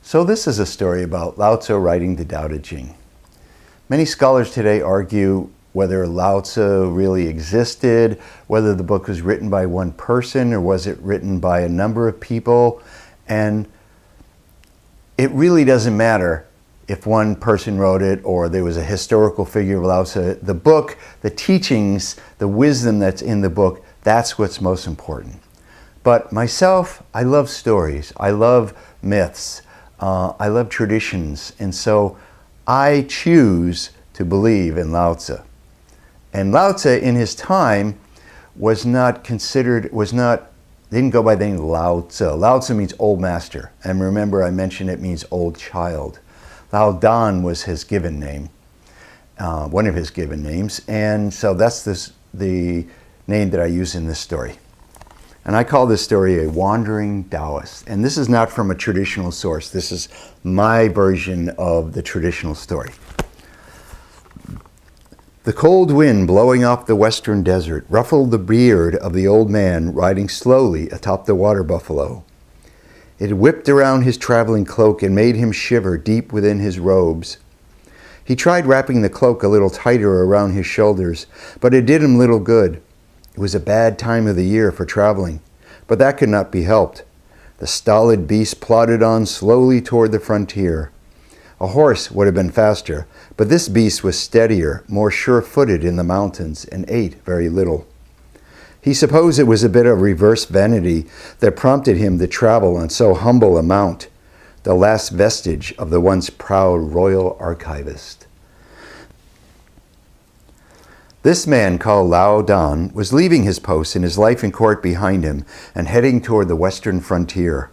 So this is a story about Lao Tzu writing the Daode Jing. Many scholars today argue whether Lao Tzu really existed, whether the book was written by one person or was it written by a number of people. And it really doesn't matter if one person wrote it or there was a historical figure of Lao Tzu. The book, the teachings, the wisdom that's in the book, that's what's most important. But myself, I love stories. I love myths. I love traditions. And so I choose to believe in Lao Tzu. And Lao Tzu in his time was not considered, didn't go by the name Lao Tzu. Lao Tzu means old master. And remember I mentioned it means old child. Lao Dan was his given name, one of his given names. And so that's the name that I use in this story. And I call this story a wandering Taoist. And this is not from a traditional source. This is my version of the traditional story. The cold wind blowing off the western desert ruffled the beard of the old man riding slowly atop the water buffalo. It whipped around his traveling cloak and made him shiver deep within his robes. He tried wrapping the cloak a little tighter around his shoulders, but it did him little good. It was a bad time of the year for traveling, but that could not be helped. The stolid beast plodded on slowly toward the frontier. A horse would have been faster, but this beast was steadier, more sure-footed in the mountains, and ate very little. He supposed it was a bit of reverse vanity that prompted him to travel on so humble a mount, the last vestige of the once proud royal archivist. This man, called Lao Dan, was leaving his post and his life in court behind him and heading toward the western frontier.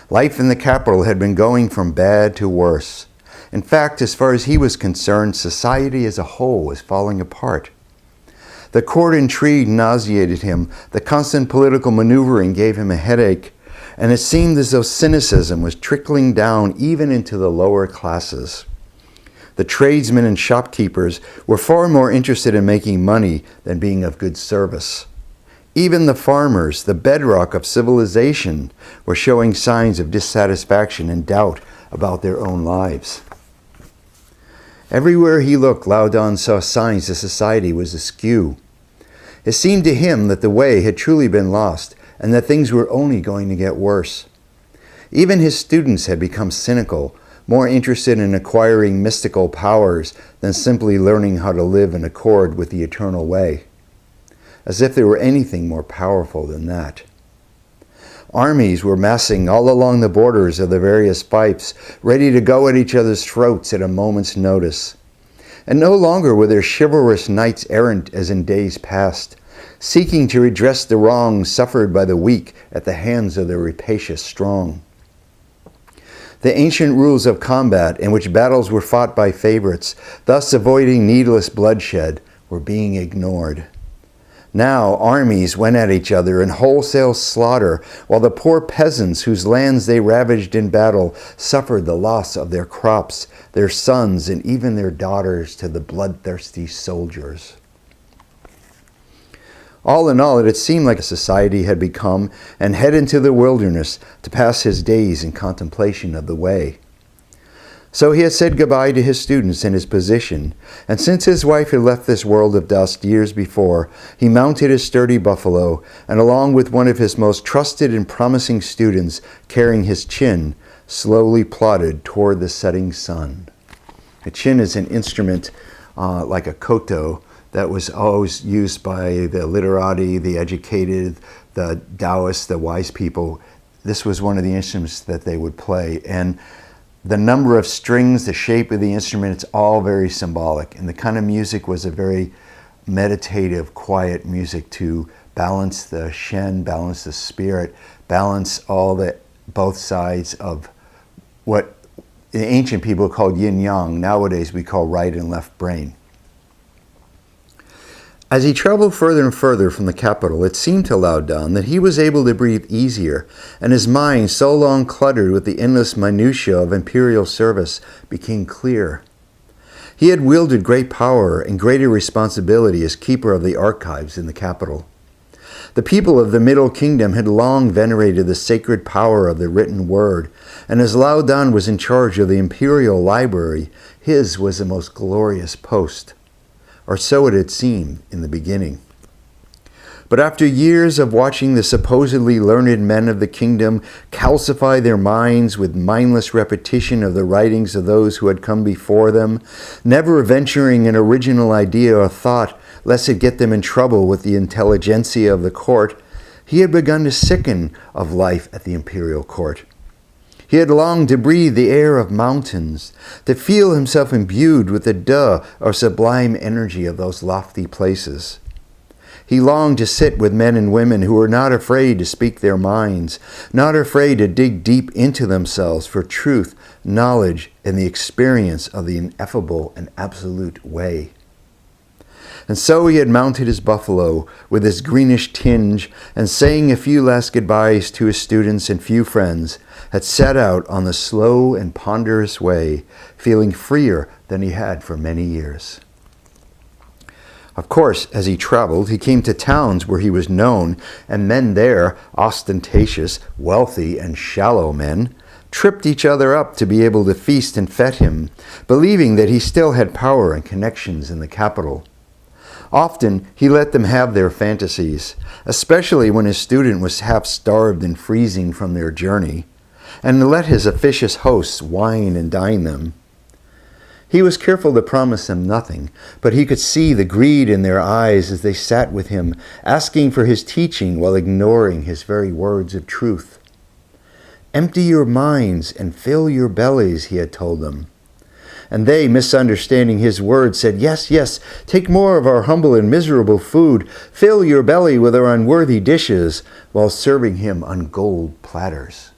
Life in the capital had been going from bad to worse. In fact, as far as he was concerned, society as a whole was falling apart. The court intrigue nauseated him, the constant political maneuvering gave him a headache, and it seemed as though cynicism was trickling down even into the lower classes. The tradesmen and shopkeepers were far more interested in making money than being of good service. Even the farmers, the bedrock of civilization, were showing signs of dissatisfaction and doubt about their own lives. Everywhere he looked, Lao Dan saw signs that society was askew. It seemed to him that the way had truly been lost and that things were only going to get worse. Even his students had become cynical, more interested in acquiring mystical powers than simply learning how to live in accord with the eternal way, as if there were anything more powerful than that. Armies were massing all along the borders of the various fiefs, ready to go at each other's throats at a moment's notice. And no longer were there chivalrous knights errant as in days past, seeking to redress the wrongs suffered by the weak at the hands of the rapacious strong. The ancient rules of combat, in which battles were fought by favorites, thus avoiding needless bloodshed, were being ignored. Now armies went at each other in wholesale slaughter, while the poor peasants whose lands they ravaged in battle suffered the loss of their crops, their sons, and even their daughters to the bloodthirsty soldiers. All in all, it had seemed like a society had become and head into the wilderness to pass his days in contemplation of the way. So he had said goodbye to his students and his position, and since his wife had left this world of dust years before, he mounted his sturdy buffalo, and along with one of his most trusted and promising students, carrying his chin, slowly plodded toward the setting sun. A chin is an instrument like a koto, that was always used by the literati, the educated, the Daoist, the wise people. This was one of the instruments that they would play. And the number of strings, the shape of the instrument, it's all very symbolic. And the kind of music was a very meditative, quiet music to balance the shen, balance the spirit, balance both sides of what the ancient people called yin-yang. Nowadays we call right and left brain. As he traveled further and further from the capital, it seemed to Lao Dan that he was able to breathe easier, and his mind, so long cluttered with the endless minutiae of imperial service, became clear. He had wielded great power and greater responsibility as keeper of the archives in the capital. The people of the Middle Kingdom had long venerated the sacred power of the written word, and as Lao Dan was in charge of the imperial library, his was the most glorious post. Or so it had seemed in the beginning. But after years of watching the supposedly learned men of the kingdom calcify their minds with mindless repetition of the writings of those who had come before them, never venturing an original idea or thought lest it get them in trouble with the intelligentsia of the court, he had begun to sicken of life at the imperial court. He had longed to breathe the air of mountains, to feel himself imbued with the de or sublime energy of those lofty places. He longed to sit with men and women who were not afraid to speak their minds, not afraid to dig deep into themselves for truth, knowledge, and the experience of the ineffable and absolute way. And so he had mounted his buffalo with its greenish tinge, and saying a few last goodbyes to his students and few friends, had set out on the slow and ponderous way, feeling freer than he had for many years. Of course, as he traveled, he came to towns where he was known, and men there, ostentatious, wealthy, and shallow men, tripped each other up to be able to feast and fet him, believing that he still had power and connections in the capital. Often he let them have their fantasies, especially when his student was half-starved and freezing from their journey, and let his officious hosts wine and dine them. He was careful to promise them nothing, but he could see the greed in their eyes as they sat with him, asking for his teaching while ignoring his very words of truth. "Empty your minds and fill your bellies," he had told them. And they, misunderstanding his words, said, "Yes, yes, take more of our humble and miserable food. Fill your belly with our unworthy dishes," while serving him on gold platters.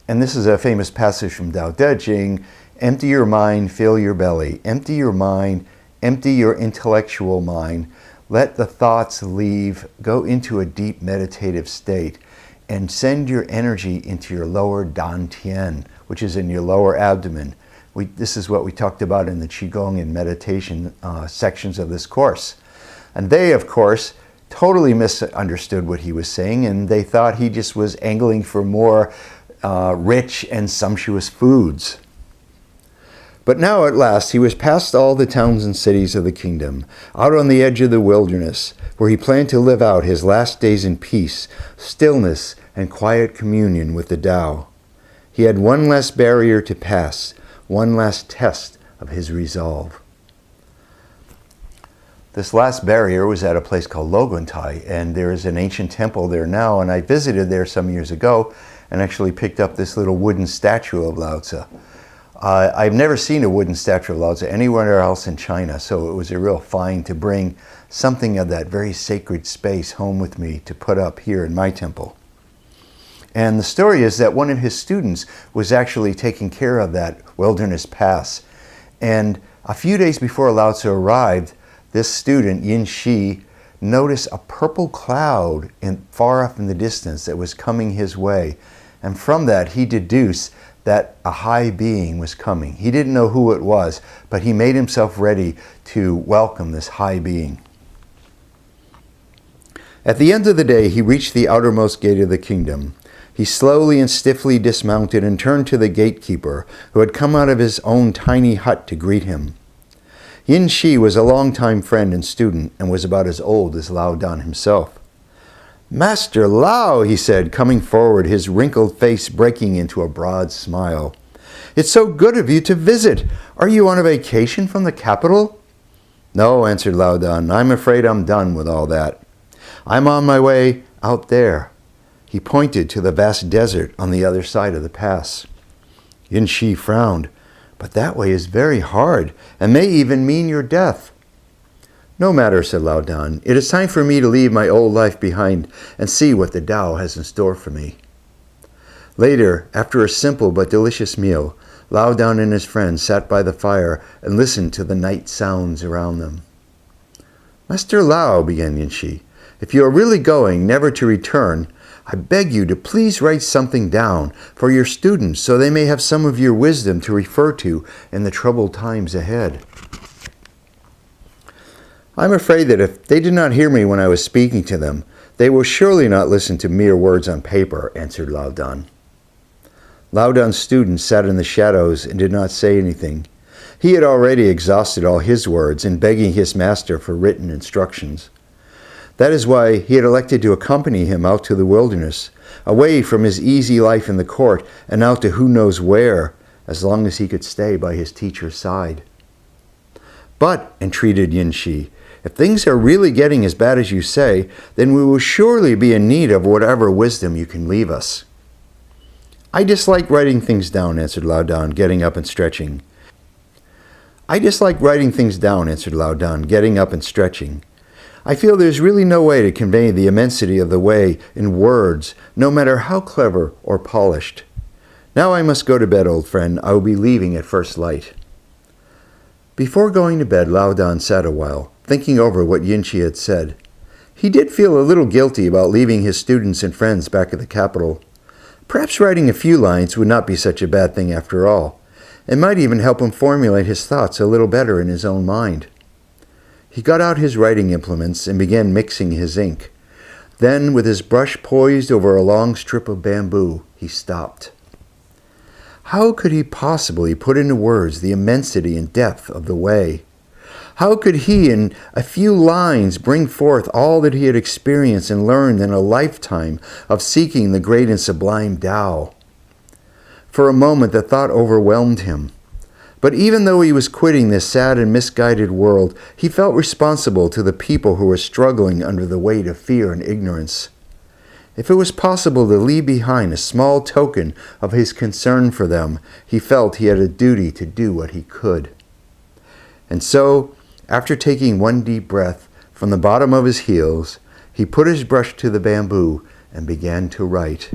And this is a famous passage from Daode Jing. Empty your mind, fill your belly. Empty your mind, empty your intellectual mind. Let the thoughts leave, go into a deep meditative state, and send your energy into your lower dantian, which is in your lower abdomen. This is what we talked about in the Qigong and meditation sections of this course. And they, of course, totally misunderstood what he was saying, and they thought he just was angling for more rich and sumptuous foods. But now at last he was past all the towns and cities of the kingdom, out on the edge of the wilderness, where he planned to live out his last days in peace, stillness, and quiet communion with the Tao. He had one last barrier to pass, one last test of his resolve. This last barrier was at a place called Loguntai, and there is an ancient temple there now, and I visited there some years ago and actually picked up this little wooden statue of Lao Tzu. I've never seen a wooden statue of Lao Tzu anywhere else in China, so it was a real find to bring something of that very sacred space home with me to put up here in my temple. And the story is that one of his students was actually taking care of that wilderness pass. And a few days before Lao Tzu arrived, this student, Yin Shi, noticed a purple cloud far off in the distance that was coming his way. And from that, he deduced that a high being was coming. He didn't know who it was, but he made himself ready to welcome this high being. At the end of the day, he reached the outermost gate of the kingdom. He slowly and stiffly dismounted and turned to the gatekeeper, who had come out of his own tiny hut to greet him. Yin Shi was a longtime friend and student, and was about as old as Lao Dan himself. "Master Lao," he said, coming forward, his wrinkled face breaking into a broad smile. "It's so good of you to visit. Are you on a vacation from the capital?" "No," answered Lao Dan. "I'm afraid I'm done with all that. I'm on my way out there." He pointed to the vast desert on the other side of the pass. Yin Shi frowned. "But that way is very hard, and may even mean your death." "No matter," said Lao Dan. "It is time for me to leave my old life behind and see what the Tao has in store for me." Later, after a simple but delicious meal, Lao Dan and his friends sat by the fire and listened to the night sounds around them. "Master Lao," began Yin Shi, "if you are really going, never to return, I beg you to please write something down for your students so they may have some of your wisdom to refer to in the troubled times ahead." "I'm afraid that if they did not hear me when I was speaking to them, "They will surely not listen to mere words on paper," answered Lao Dan. Lao Dan's student sat in the shadows and did not say anything. He had already exhausted all his words in begging his master for written instructions. That is why he had elected to accompany him out to the wilderness, away from his easy life in the court and out to who knows where, as long as he could stay by his teacher's side. "But," entreated Yin Shi, "if things are really getting as bad as you say, then we will surely be in need of whatever wisdom you can leave us." "I dislike writing things down," answered Lao Dan, getting up and stretching. "I dislike writing things down," answered Lao Dan, getting up and stretching. "I feel there's really no way to convey the immensity of the way in words, no matter how clever or polished. Now I must go to bed, old friend. I will be leaving at first light." Before going to bed, Lao Dan sat a while, thinking over what Yin Shi had said. He did feel a little guilty about leaving his students and friends back at the capital. Perhaps writing a few lines would not be such a bad thing after all. It might even help him formulate his thoughts a little better in his own mind. He got out his writing implements and began mixing his ink. Then, with his brush poised over a long strip of bamboo, he stopped. How could he possibly put into words the immensity and depth of the way? How could he, in a few lines, bring forth all that he had experienced and learned in a lifetime of seeking the great and sublime Tao? For a moment the thought overwhelmed him. But even though he was quitting this sad and misguided world, he felt responsible to the people who were struggling under the weight of fear and ignorance. If it was possible to leave behind a small token of his concern for them, he felt he had a duty to do what he could. And so, after taking one deep breath from the bottom of his heels, he put his brush to the bamboo and began to write.